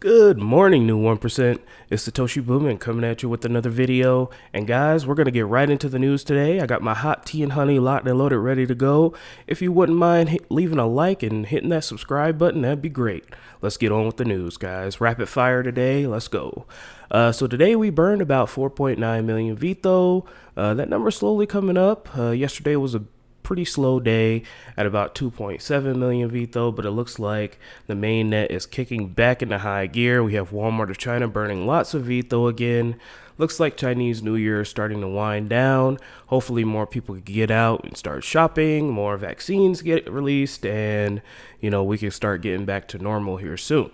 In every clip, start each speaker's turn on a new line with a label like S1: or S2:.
S1: Good morning, new 1%. It's Satoshi Boomin coming at you with another video. And guys, we're going to get right into the news today. I got my hot tea and honey locked and loaded ready to go. If you wouldn't mind leaving a like and hitting that subscribe button, that'd be great. Let's get on with the news, guys. Rapid fire today. Let's go. So today we burned about 4.9 million VITRO. That number slowly coming up. Yesterday was a pretty slow day at about 2.7 million VITRO, but it looks like the main net is kicking back into high gear. We have Walmart of China burning lots of VITRO again. Looks like Chinese New Year is starting to wind down. Hopefully more people can get out and start shopping, more vaccines get released, and we can start getting back to normal here soon.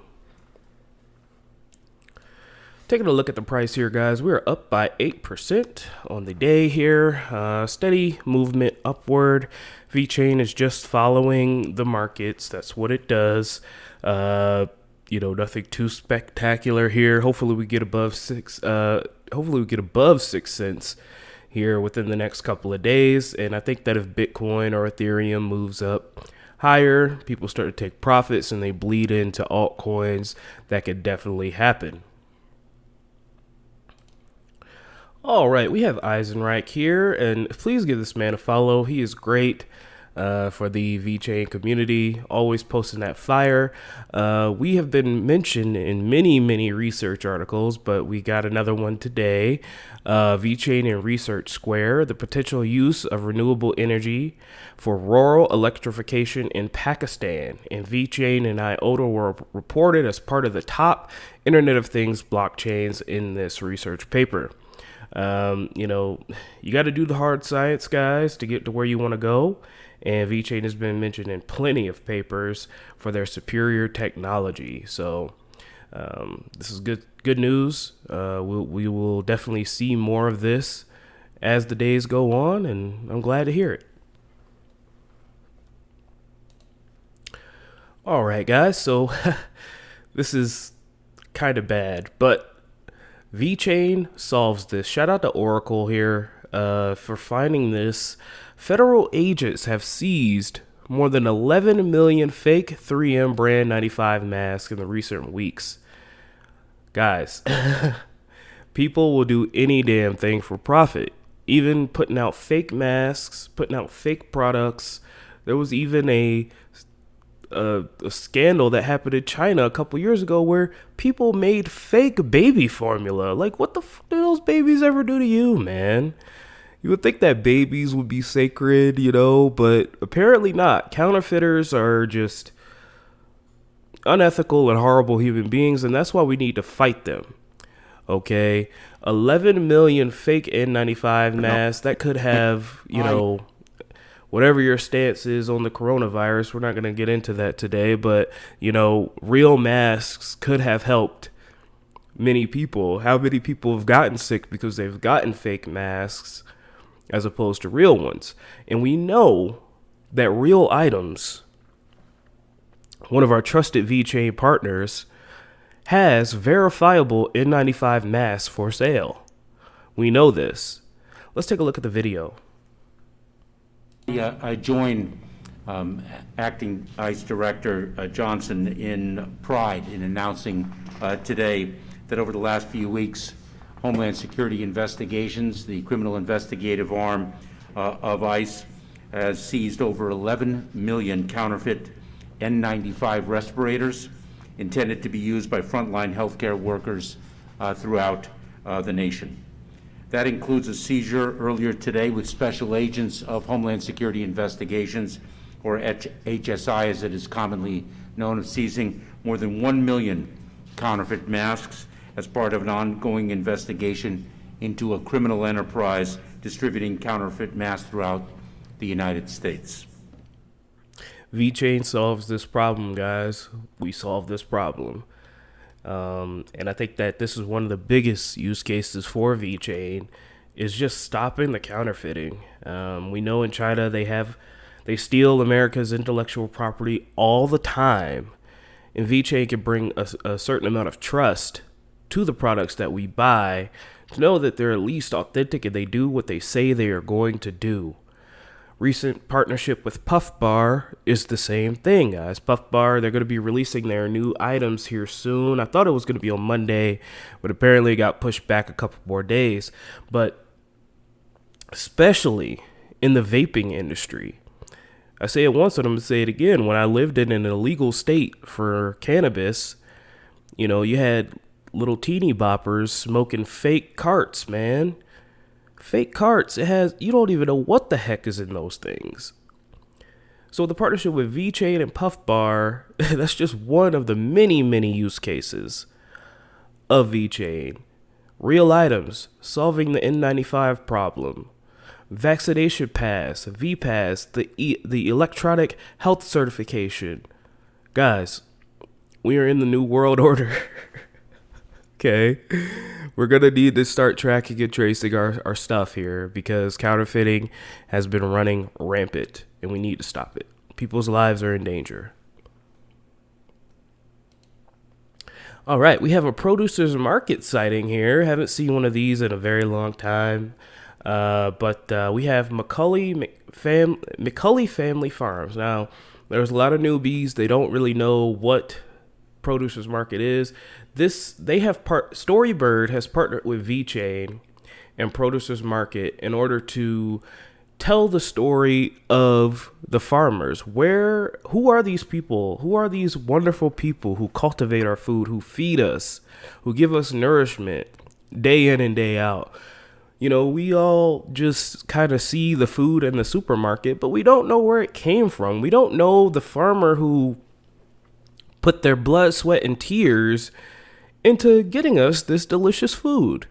S1: Taking a look at the price here, guys, we're up by 8% on the day here. Steady movement upward. VeChain is just following the markets. That's what it does. Nothing too spectacular here. Hopefully we get above 6 cents here within the next couple of days. And I think that if Bitcoin or Ethereum moves up higher, people start to take profits and they bleed into altcoins, that could definitely happen. All right, we have Eisenreich here, and please give this man a follow. He is great for the VeChain community, always posting that fire. We have been mentioned in many research articles, but we got another one today. VeChain and Research Square, the potential use of renewable energy for rural electrification in Pakistan. And VeChain and IOTA were reported as part of the top Internet of Things blockchains in this research paper. You got to do the hard science, guys, to get to where you want to go. And VeChain has been mentioned in plenty of papers for their superior technology. So this is good news. We will definitely see more of this as the days go on, and I'm glad to hear it. All right, guys. So this is kind of bad, but VeChain solves this. Shout out to Oracle here for finding this. Federal agents have seized more than 11 million fake 3M brand 95 masks in the recent weeks. Guys, people will do any damn thing for profit, even putting out fake masks, putting out fake products. There was even a scandal that happened in China a couple years ago where people made fake baby formula. Like, what the f do those babies ever do to you, man? You would think that babies would be sacred, but apparently not. Counterfeiters are just unethical and horrible human beings, and that's why we need to fight them. Okay, 11 million fake N95 masks. That could have, whatever your stance is on the coronavirus, we're not going to get into that today, but, real masks could have helped many people. How many people have gotten sick because they've gotten fake masks as opposed to real ones? And we know that real items, one of our trusted VeChain partners, has verifiable N95 masks for sale. We know this. Let's take a look at the video.
S2: I join Acting ICE Director Johnson in pride in announcing today that over the last few weeks, Homeland Security Investigations, the criminal investigative arm of ICE, has seized over 11 million counterfeit N95 respirators intended to be used by frontline healthcare workers throughout the nation. That includes a seizure earlier today with special agents of Homeland Security Investigations, or HSI as it is commonly known, of seizing more than 1 million counterfeit masks as part of an ongoing investigation into a criminal enterprise distributing counterfeit masks throughout the United States.
S1: VeChain solves this problem, guys. We solve this problem. And I think that this is one of the biggest use cases for VeChain, is just stopping the counterfeiting. We know in China they steal America's intellectual property all the time, and VeChain can bring a certain amount of trust to the products that we buy to know that they're at least authentic and they do what they say they are going to do. recent partnership with Puff Bar is the same thing, guys. Puff Bar, they're going to be releasing their new items here soon. I thought it was going to be on Monday, but apparently it got pushed back a couple more days. But especially in the vaping industry, I say it once and I'm going to say it again. When I lived in an illegal state for cannabis, you had little teeny boppers smoking fake carts, man. Fake carts. You don't even know what the heck is in those things. So the partnership with VeChain and Puff Bar, that's just one of the many, many use cases of VeChain. Real items, solving the N95 problem. Vaccination pass, VPass, the electronic health certification. Guys, we are in the new world order. Okay, we're going to need to start tracking and tracing our stuff here because counterfeiting has been running rampant and we need to stop it. People's lives are in danger. All right, we have a producer's market sighting here. Haven't seen one of these in a very long time. But we have McCully Family Farms. Now, there's a lot of newbies. They don't really know what producer's market is. Storybird has partnered with VeChain and Producers Market in order to tell the story of the farmers. Who are these people? Who are these wonderful people who cultivate our food, who feed us, who give us nourishment day in and day out? We all just kind of see the food in the supermarket, but we don't know where it came from. We don't know the farmer who put their blood, sweat, and tears into getting us this delicious food,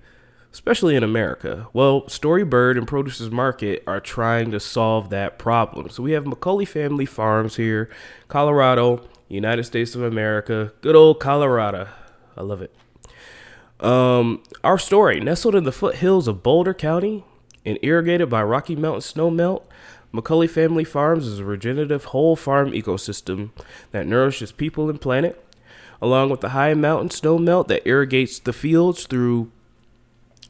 S1: especially in America. Well, Storybird and Producers Market are trying to solve that problem. So we have McCully Family Farms here, Colorado, United States of America. Good old Colorado. I love it. Our story, nestled in the foothills of Boulder County and irrigated by Rocky Mountain snowmelt, McCully Family Farms is a regenerative whole farm ecosystem that nourishes people and planet. Along with the high mountain snowmelt that irrigates the fields through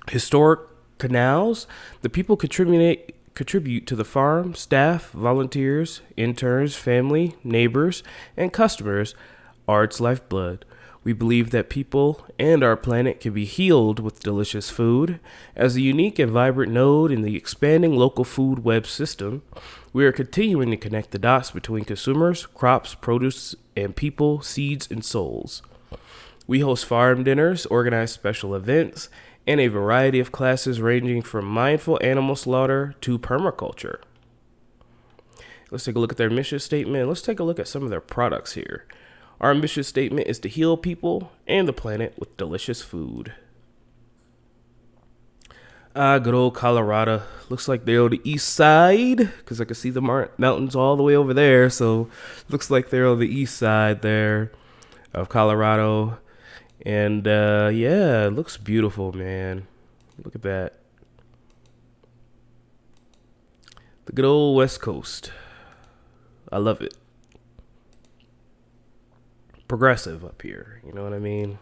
S1: historic canals, the people contribute to the farm. Staff, volunteers, interns, family, neighbors, and customers are its lifeblood. We believe that people and our planet can be healed with delicious food. As a unique and vibrant node in the expanding local food web system, we are continuing to connect the dots between consumers, crops, produce, and people, seeds, and souls. We host farm dinners, organize special events, and a variety of classes ranging from mindful animal slaughter to permaculture. Let's take a look at their mission statement. Let's take a look at some of their products here. Our mission statement is to heal people and the planet with delicious food. Good old Colorado. Looks like they're on the east side because I can see the mountains all the way over there. So looks like they're on the east side there of Colorado. And yeah, it looks beautiful, man. Look at that. The good old West Coast. I love it. Progressive up here, you know what I mean?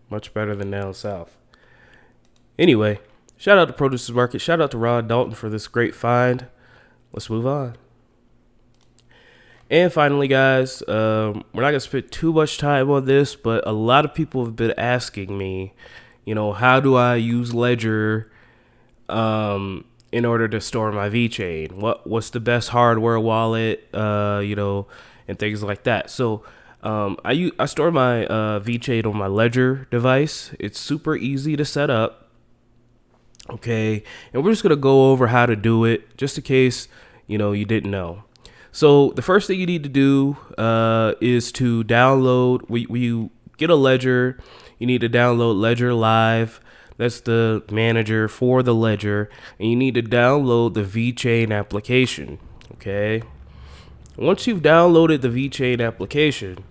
S1: Much better than down south. Anyway, shout out to Producers Market. Shout out to Rod Dalton for this great find. Let's move on. And finally, guys, we're not going to spend too much time on this, but a lot of people have been asking me, how do I use Ledger in order to store my VeChain? What's the best hardware wallet, and things like that. So I store my VeChain on my Ledger device. It's super easy to set up. Okay, and we're just going to go over how to do it just in case, you didn't know. So the first thing you need to do is to download, when you get a Ledger, you need to download Ledger Live. That's the manager for the Ledger. And you need to download the VeChain application. Okay. Once you've downloaded the VeChain application,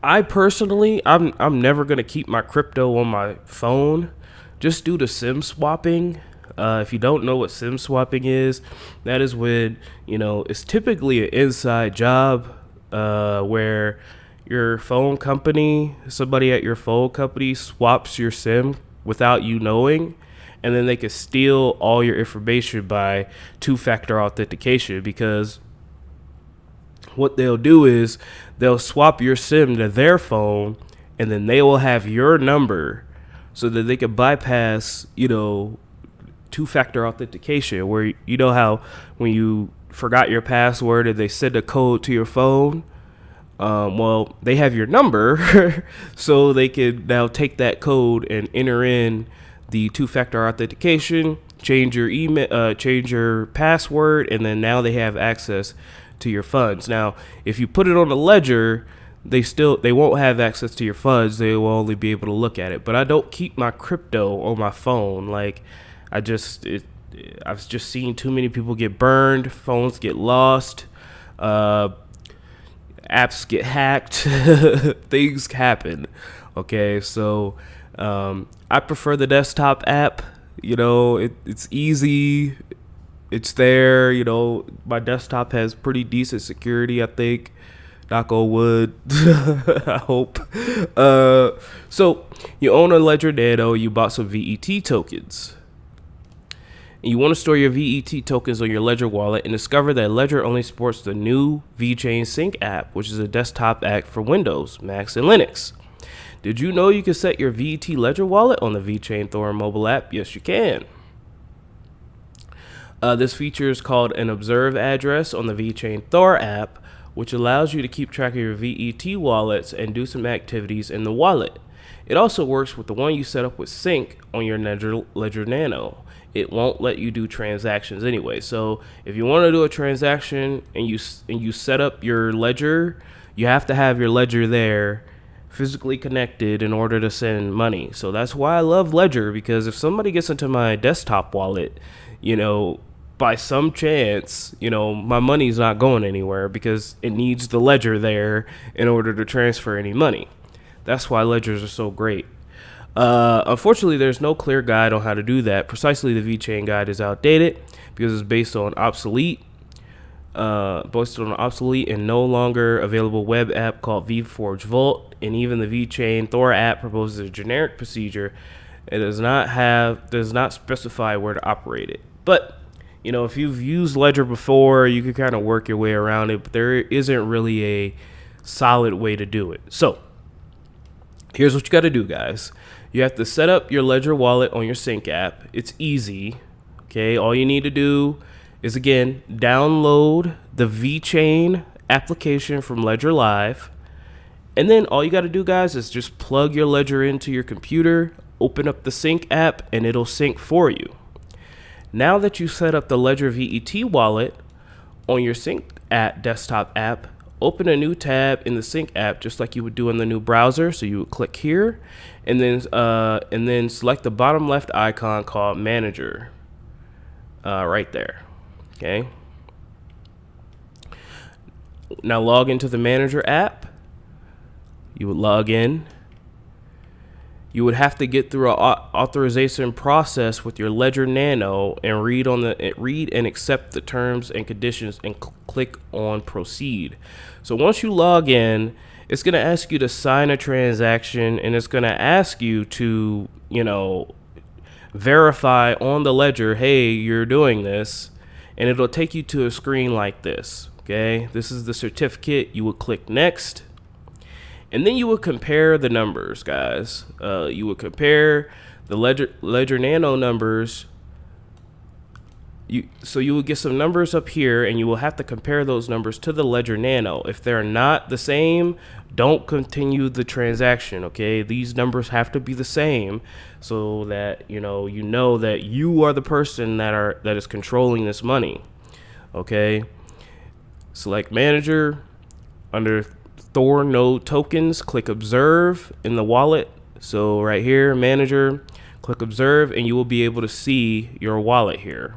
S1: I personally, I'm never going to keep my crypto on my phone just due to SIM swapping. If you don't know what SIM swapping is, that is when, it's typically an inside job where your phone company, somebody at your phone company swaps your SIM without you knowing. and then they could steal all your information by two-factor authentication, because what they'll do is they'll swap your SIM to their phone, and then they will have your number so that they can bypass, two-factor authentication, where you know how when you forgot your password and they send a code to your phone. Well, they have your number, so they can now take that code and enter in the two-factor authentication, change your email, change your password, and then now they have access to your funds. Now, if you put it on a ledger, they won't have access to your funds. They will only be able to look at it. But I don't keep my crypto on my phone. Like, I've just seen too many people get burned, phones get lost, apps get hacked, things happen. Okay, so I prefer the desktop app. It's easy. It's there. My desktop has pretty decent security, I think. Knock on wood. I hope. So you own a Ledger Nano. You bought some VET tokens. You want to store your VET tokens on your Ledger wallet, and discover that Ledger only supports the new VeChain Sync app, which is a desktop app for Windows, Macs, and Linux. Did you know you can set your VET Ledger wallet on the VeChain Thor mobile app? Yes, you can. This feature is called an Observe address on the VeChain Thor app, which allows you to keep track of your VET wallets and do some activities in the wallet. It also works with the one you set up with Sync on your Ledger Nano. It won't let you do transactions anyway. So if you want to do a transaction and you set up your Ledger, you have to have your Ledger there physically connected in order to send money. So that's why I love Ledger, because if somebody gets into my desktop wallet, by some chance, my money's not going anywhere because it needs the Ledger there in order to transfer any money. That's why Ledgers are so great. Unfortunately, there's no clear guide on how to do that. Precisely, the VeChain guide is outdated because it's based on obsolete and no longer available web app called VForge Vault, and even the VeChain Thor app proposes a generic procedure. It does not specify where to operate it. But if you've used Ledger before, you can kind of work your way around it, but there isn't really a solid way to do it. So here's what you got to do, guys. You have to set up your Ledger wallet on your Sync app. It's easy. Okay, all you need to do is, again, download the VeChain application from Ledger Live. And then all you got to do, guys, is just plug your Ledger into your computer, open up the Sync app, and it'll sync for you. Now that you set up the Ledger VET wallet on your Sync app desktop app, open a new tab in the Sync app just like you would do in the new browser. So you would click here and then select the bottom left icon called Manager right there. Okay. Now log into the Manager app. You would log in. You would have to get through an authorization process with your Ledger Nano and read and accept the terms and conditions and click on Proceed. So once you log in, it's going to ask you to sign a transaction, and it's going to ask you to, verify on the Ledger, hey, you're doing this, and it'll take you to a screen like this. Okay, this is the certificate. You would click Next. And then you would compare the numbers, guys. You would compare the Ledger Nano numbers. So you would get some numbers up here, and you will have to compare those numbers to the Ledger Nano. If they're not the same, don't continue the transaction. Okay, these numbers have to be the same, so that you know that you are the person that is controlling this money. Okay, select Manager. Under Thor node tokens, click Observe in the wallet. So right here, Manager, click Observe, and you will be able to see your wallet here.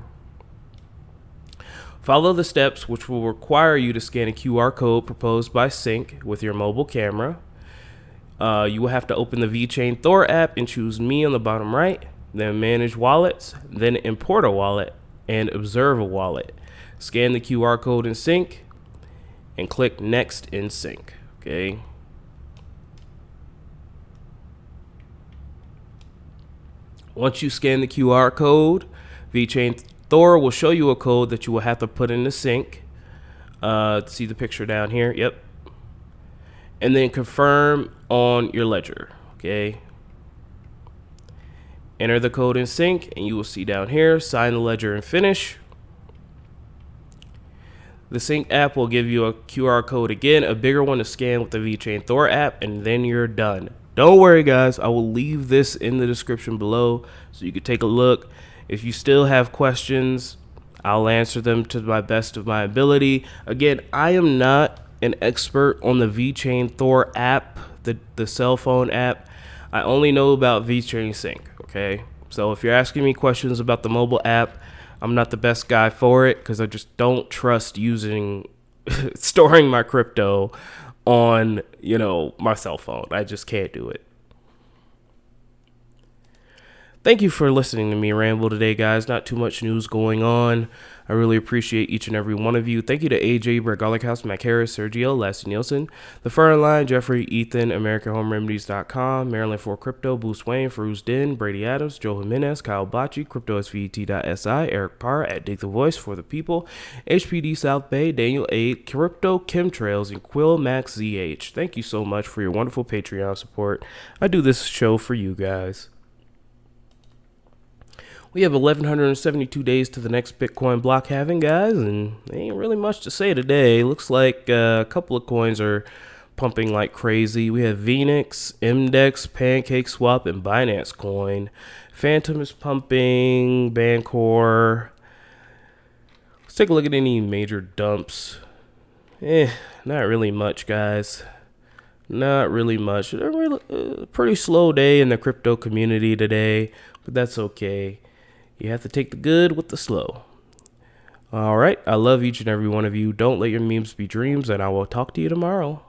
S1: Follow the steps, which will require you to scan a QR code proposed by Sync with your mobile camera. You will have to open the VeChain Thor app and choose Me on the bottom right, then Manage Wallets, then Import a Wallet, and Observe a Wallet. Scan the QR code in Sync and click Next in Sync. Okay. Once you scan the QR code, VeChain Thor will show you a code that you will have to put in the sync. See the picture down here? Yep. And then confirm on your ledger. Okay. Enter the code in sync, and you will see down here, sign the ledger and finish. The sync app will give you a QR code again, a bigger one to scan with the VeChain Thor app, and then you're done. Don't worry, guys. I will leave this in the description below so you can take a look. If you still have questions, I'll answer them to the best of my ability. Again, I am not an expert on the VeChain Thor app, the cell phone app. I only know about VeChain Sync, okay? So if you're asking me questions about the mobile app, I'm not the best guy for it because I just don't trust storing my crypto on, my cell phone. I just can't do it. Thank you for listening to me ramble today, guys. Not too much news going on. I really appreciate each and every one of you. Thank you to AJ, Brett Garlickhouse, Mac Harris, Sergio, Lassie Nielsen, The Fern Line, Jeffrey, Ethan, AmericanHomeRemedies.com, Maryland for Crypto, Bruce Wayne, Feruz Din, Brady Adams, Joe Jimenez, Kyle Bocci, CryptoSVT.si, Eric Parr at Dig the Voice for the People, HPD South Bay, Daniel A, Crypto Chemtrails, and Quill Max ZH. Thank you so much for your wonderful Patreon support. I do this show for you guys. We have 1,172 days to the next Bitcoin block halving, guys, and there ain't really much to say today. Looks like a couple of coins are pumping like crazy. We have Phoenix, Index, PancakeSwap, and Binance Coin. Phantom is pumping, Bancor. Let's take a look at any major dumps. Not really much, guys. Not really much. Pretty slow day in the crypto community today, but that's okay. You have to take the good with the slow. All right. I love each and every one of you. Don't let your memes be dreams, and I will talk to you tomorrow.